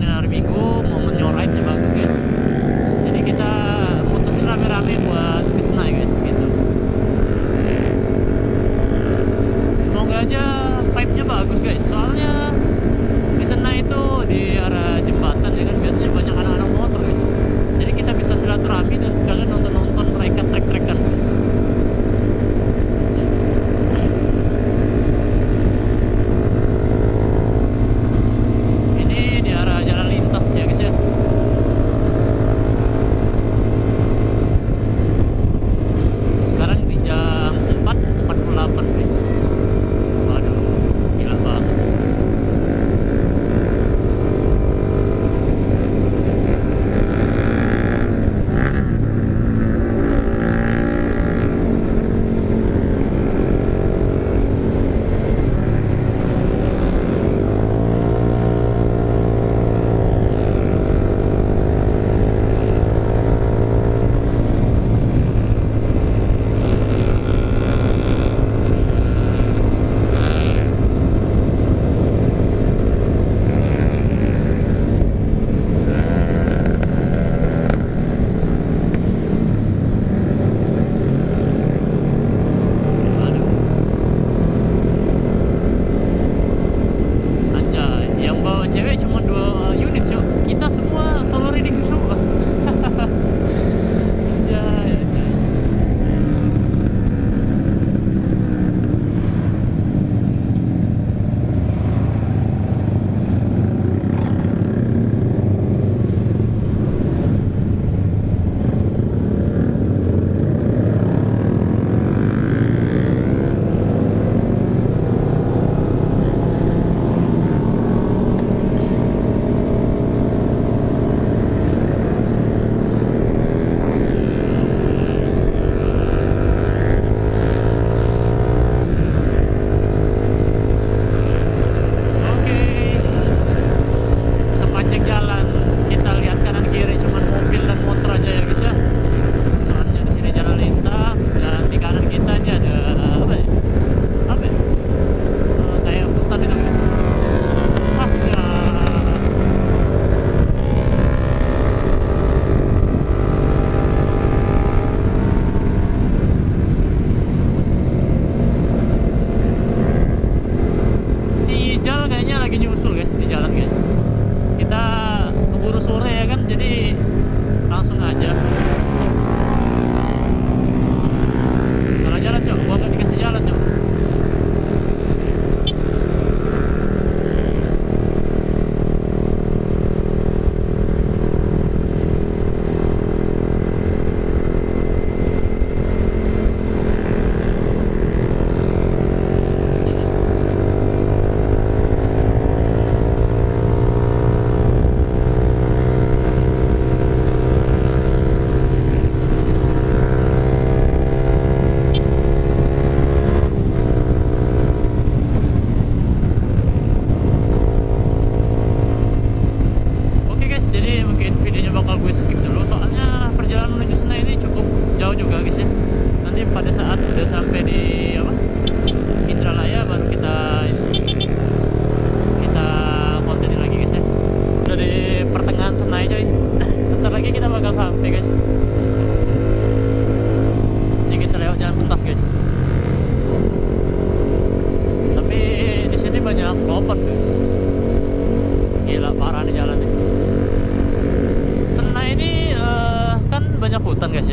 jalanin hari Minggu, momennya ride-nya bagus guys. Jadi kita mutusin rame-rame buat ke Senai guys gitu. Semoga aja vibe-nya bagus guys. Soalnya di Senai itu di arah jembatan ya kan biasanya banyak anak-anak motor guys. Jadi kita bisa silaturahmi dan sekalian nonton-nonton mereka trek-trekan guys.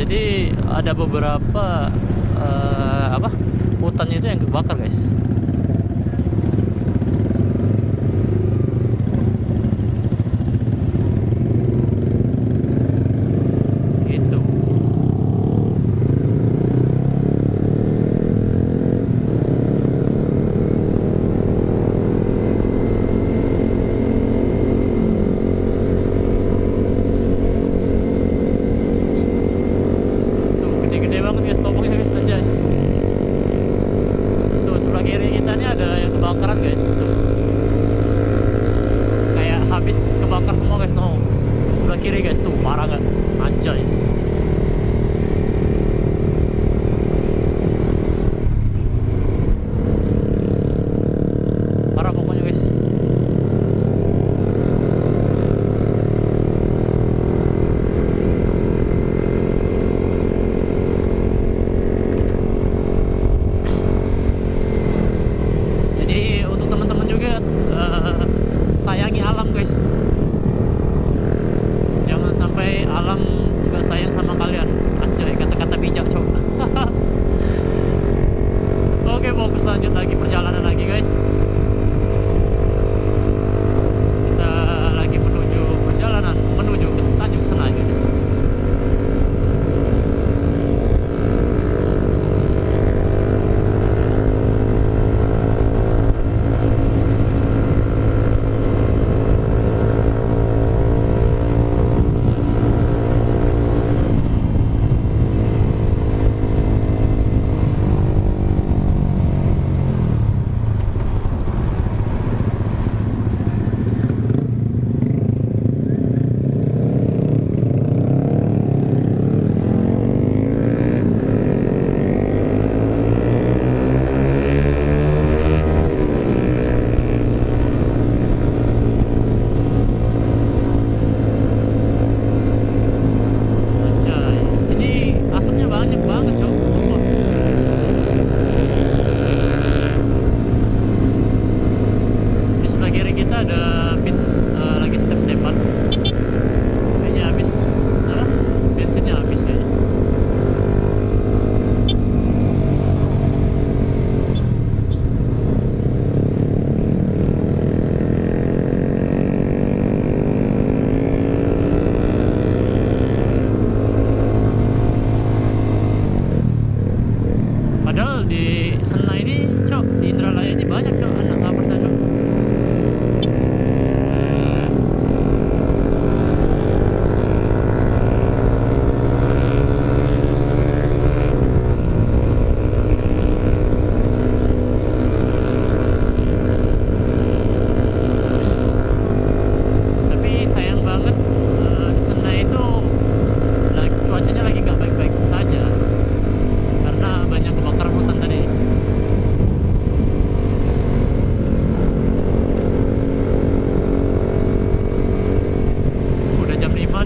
Jadi ada beberapa hutannya itu yang kebakar guys. Gitu. Kebakaran guys, tuh. Kayak habis kebakar semua guys, no. Sebelah kiri guys, tuh parah nggak? Anjay. Parah pokoknya guys.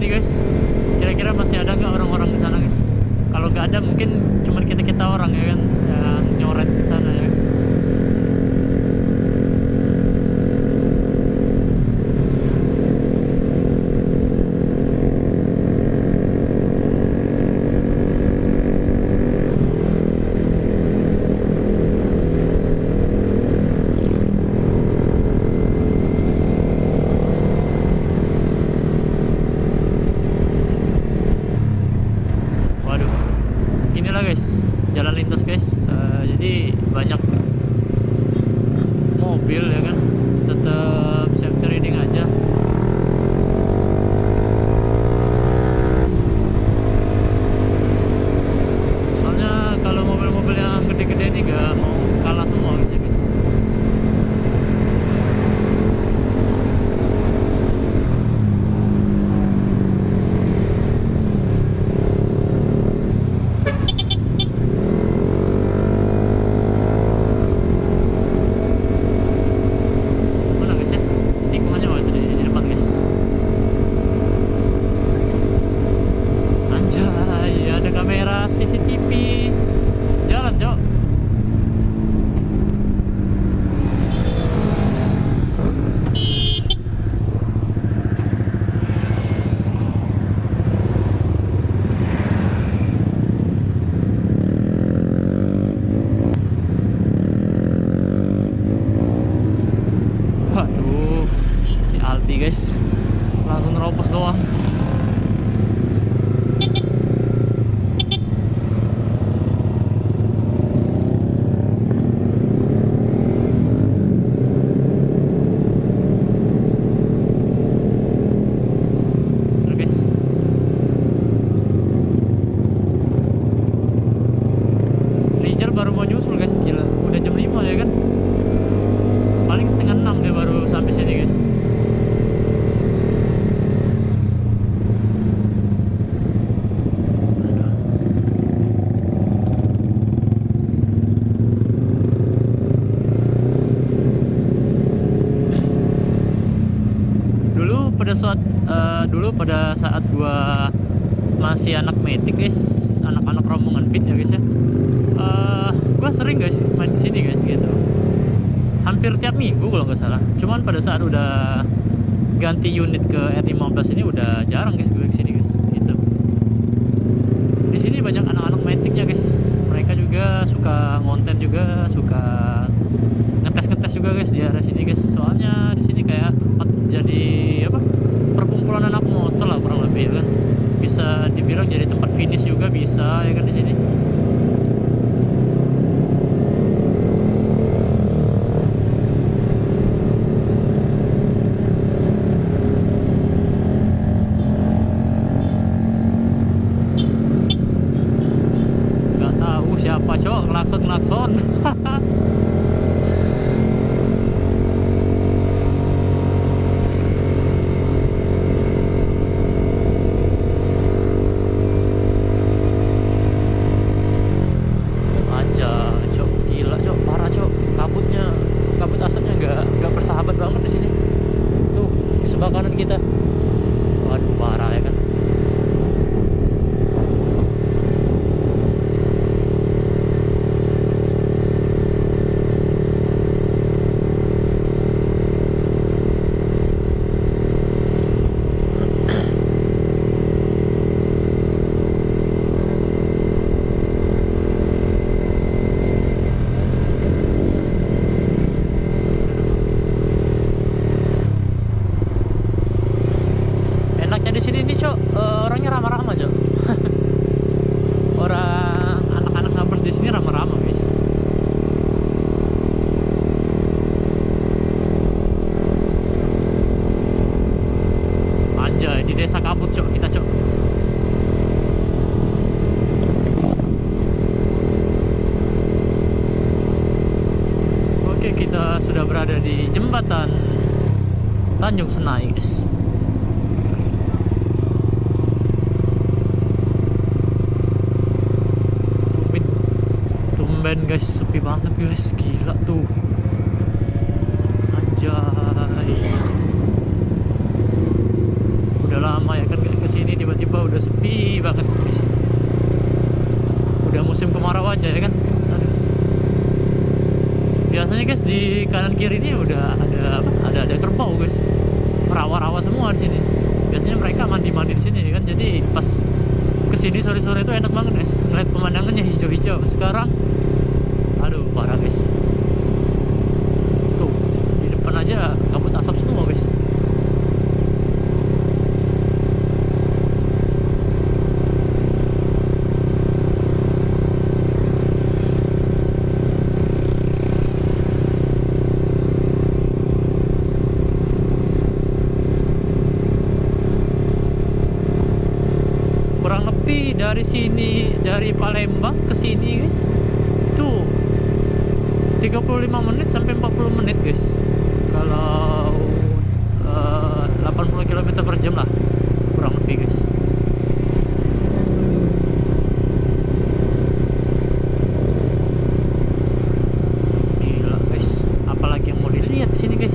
sini guys. Kira-kira masih ada nggak orang-orang di sana guys? Kalau nggak ada mungkin cuma kita orang ya kan yang nyoret di sana ya. Waduh, inilah guys jalan lintas guys. Jadi banyak mobil ya kan, tetap safety riding aja. Soalnya kalau mobil-mobil yang gede-gede ini gak mau kalah semua gitu guys. Mana guys ya? Tikungannya waktu di depan guys. Anjay, ada kamera CCTV. Jalan, Cok. Waduh, si Alti guys langsung nerobos doang. Terus guys, Rijal baru mau nyusul guys, gila. Udah jam 5 ya kan. Paling setengah 6 dia baru sampai sini guys. Dulu pada saat gua masih anak metik guys, anak-anak rombongan beat ya guys ya. Gua sering guys main di sini guys gitu. Hampir tiap minggu kalau nggak salah. Cuman pada saat udah ganti unit ke R15 ini udah jarang guys gue kesini guys gitu. Di sini banyak anak-anak metiknya guys. Mereka juga suka ngonten juga, suka ngetes juga guys di area sini guys. Soalnya di sini kayak jadi apa? Perkumpulan anak motor lah kurang lebih kan. Bisa dibilang jadi tempat finish juga bisa ya kan di sini. Siapa cok ngelakson aja cok, gila cok, parah cok. Kabut asapnya nggak bersahabat banget di sini. Tuh di sebelah kanan kita, waduh parah ya kan. Di sini nih cok, orangnya ramah-ramah cok. Orang anak-anak ngapers di sini ramah-ramah guys. Anjay, di desa kabut cok kita cok. Oke, kita sudah berada di jembatan Tanjung Senai guys. Ben guys, sepi banget guys, gila tuh. Anjay, udah lama ya kan gak kesini. udah sepi banget guys. Udah musim kemarau aja ya kan. Aduh. Biasanya guys di kanan kiri ini udah ada kerbau guys, rawa-rawa semua di sini. Biasanya mereka mandi-mandi di sini kan, jadi pas kesini sore-sore itu enak banget guys, ngeliat pemandangannya hijau-hijau. Sekarang aduh parah guys, tuh di depan aja kabut asap semua guys. Kurang lebih dari sini, dari Palembang ke sini guys, itu 35 menit sampai 40 menit guys. Kalau 80 km per jam lah kurang lebih guys. Gila guys, apalagi yang mau dilihat di sini guys.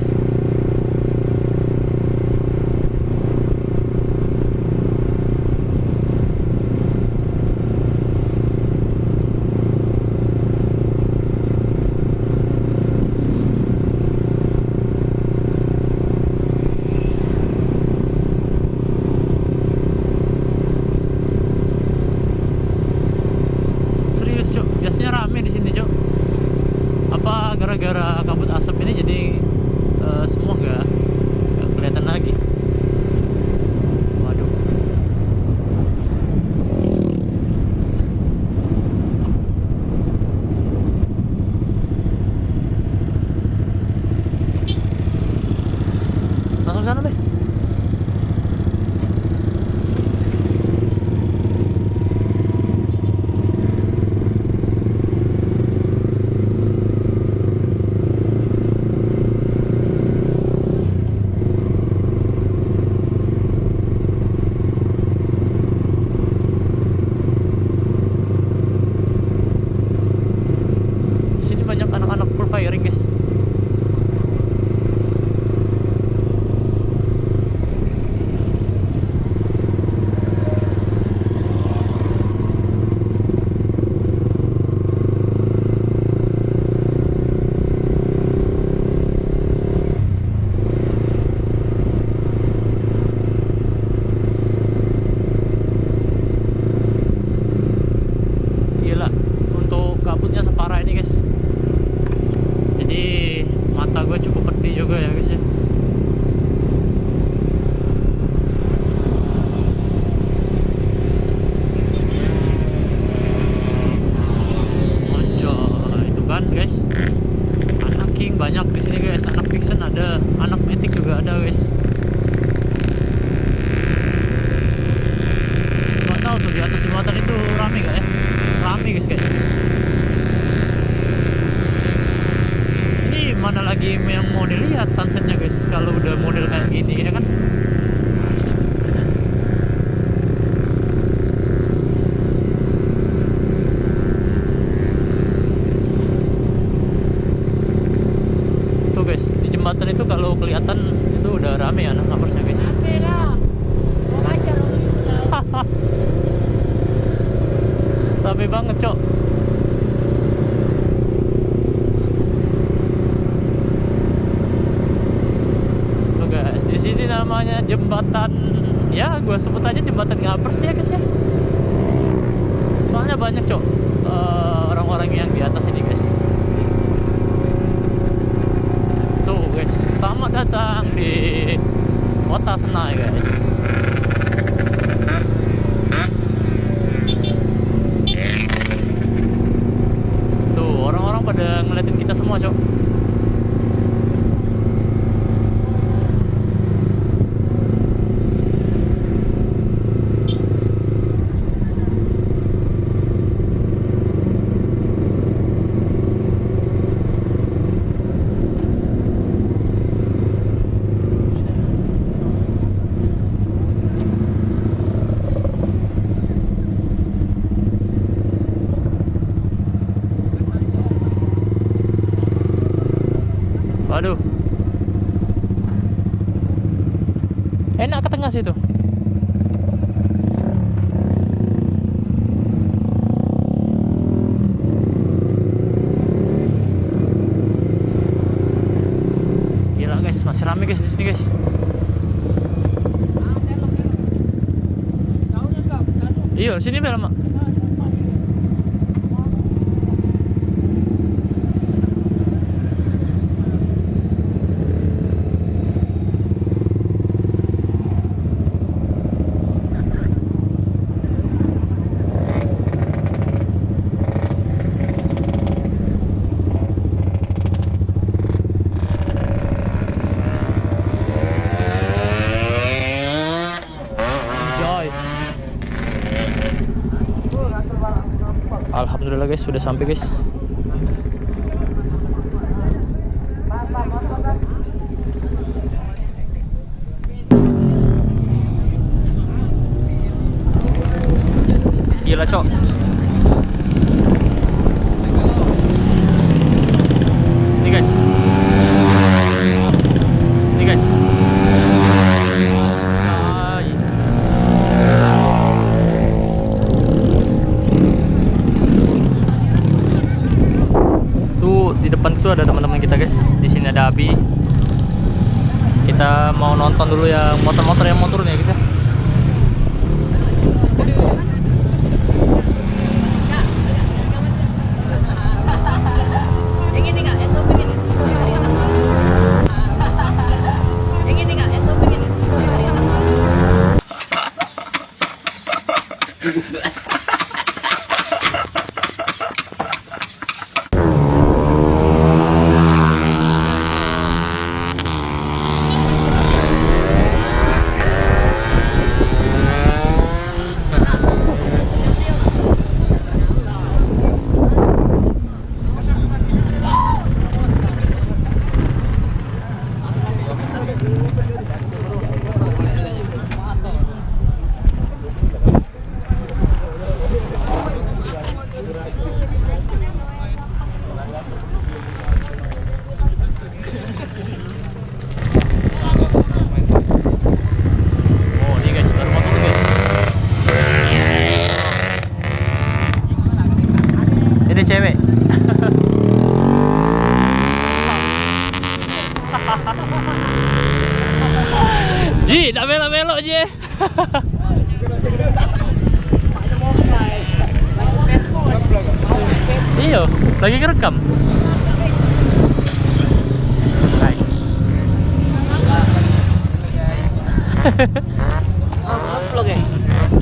Gara-gara kabut asap ini jadi semua nggak kelihatan lagi. Waduh. Langsung sana deh. Firing guys. Gila, untuk kabutnya separah ini guys. Jadi mata gue cukup pedih juga ya guys ya. Anjay, itu kan guys, anak king banyak di sini guys, anak fiction ada, anak matic juga ada guys. Gak tahu tuh di atas jembatan itu rame gak ya? Rame guys. Mana lagi yang mau dilihat sunsetnya guys, kalau udah model kayak gini ya kan. Tuh guys, di jembatan itu kalau kelihatan itu udah rame anak ngapersnya guys. Rame banget cok. Ini namanya jembatan, ya gue sebut aja jembatan ngapers ya guys ya. Soalnya banyak cok orang-orang yang di atas ini guys. Tuh guys, selamat datang di kota Senai guys. Tuh orang-orang pada ngeliatin kita semua cok. Waduh, enak ke tengah situ. Iya, sini belok, Mak. Alhamdulillah guys, sudah sampai guys. Gila, Cok. Nih guys. Nih guys. Di depan itu ada teman-teman kita guys. Di sini ada Abi. Kita mau nonton dulu ya motor-motor yang mau turun ya guys ya. Yang ini Kak, yang topeng ini. Yang ini Kak, yang topeng ini. Cewek. Ji, tak belok-belok je. Iya, lagi ngerekam.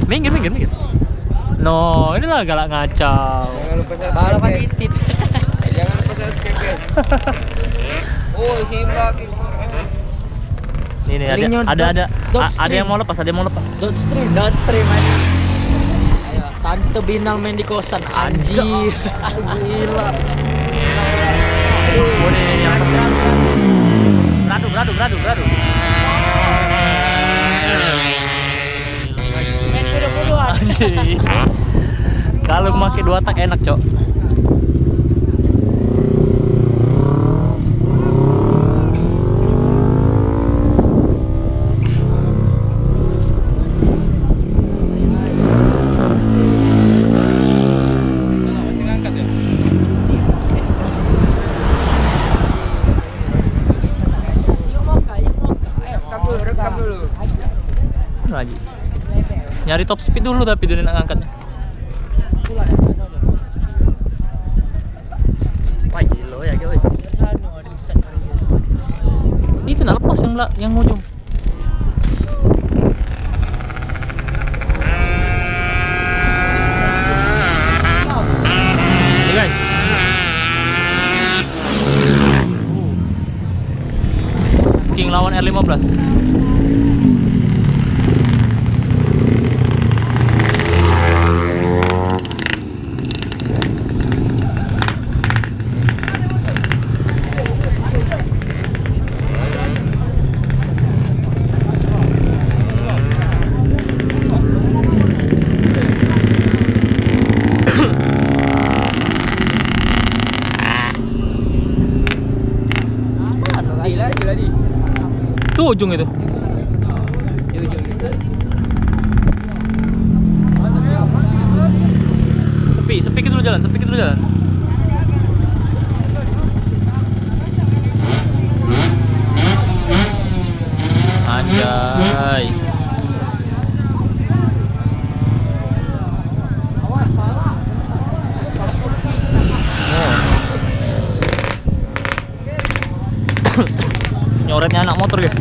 Minggir. No, ini lah galak ngacau. Jangan lupa subscribe guys. Jangan lupa subscribe guys. Oh, simak. Ini ada yang mau lepas, Downstream aja. Ayo, Tante Binal main di kosan anjir. Gila. Oh, ini yang beradu. Main bodoh-bodohan. Anjir. Kalau pakai 2 tak enak, Cok. Rekam dulu. Lagi. Nyari top speed dulu tapi dia nak ngangkatnya. Wah, gila ya, guys. Itu nak lepas yang ujung. Nih guys. King lawan R15. Gila di. Tuh ujung itu. Di ujung. Sepi dulu jalan. Anjay. favoritnya anak motor guys.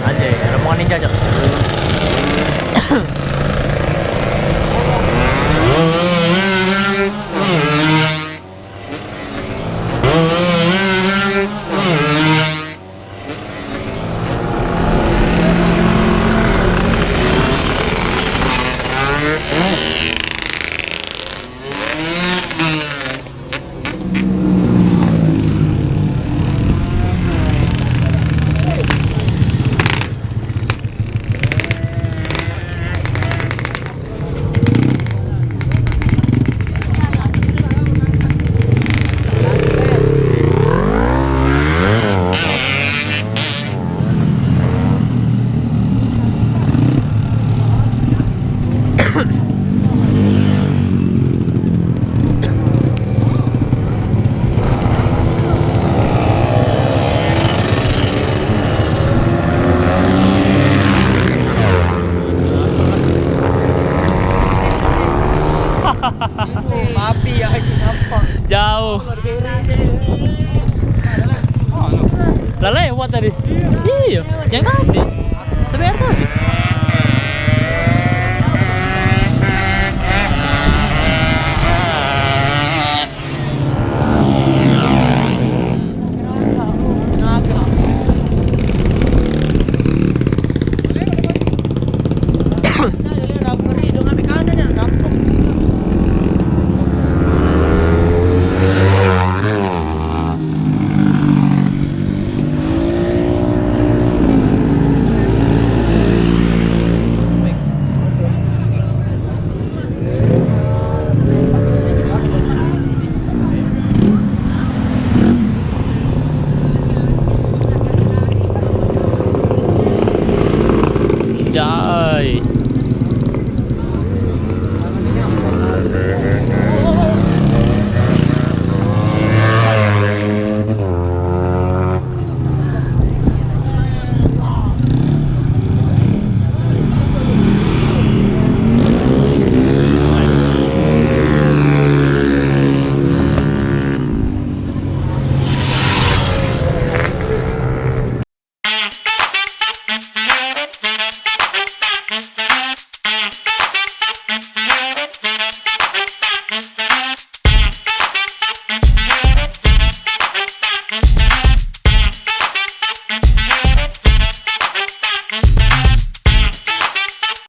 Anjay, rombongan ninja aja. Mapi ya nampak. Jauh. Lah lewat tadi. Iya, yang tadi.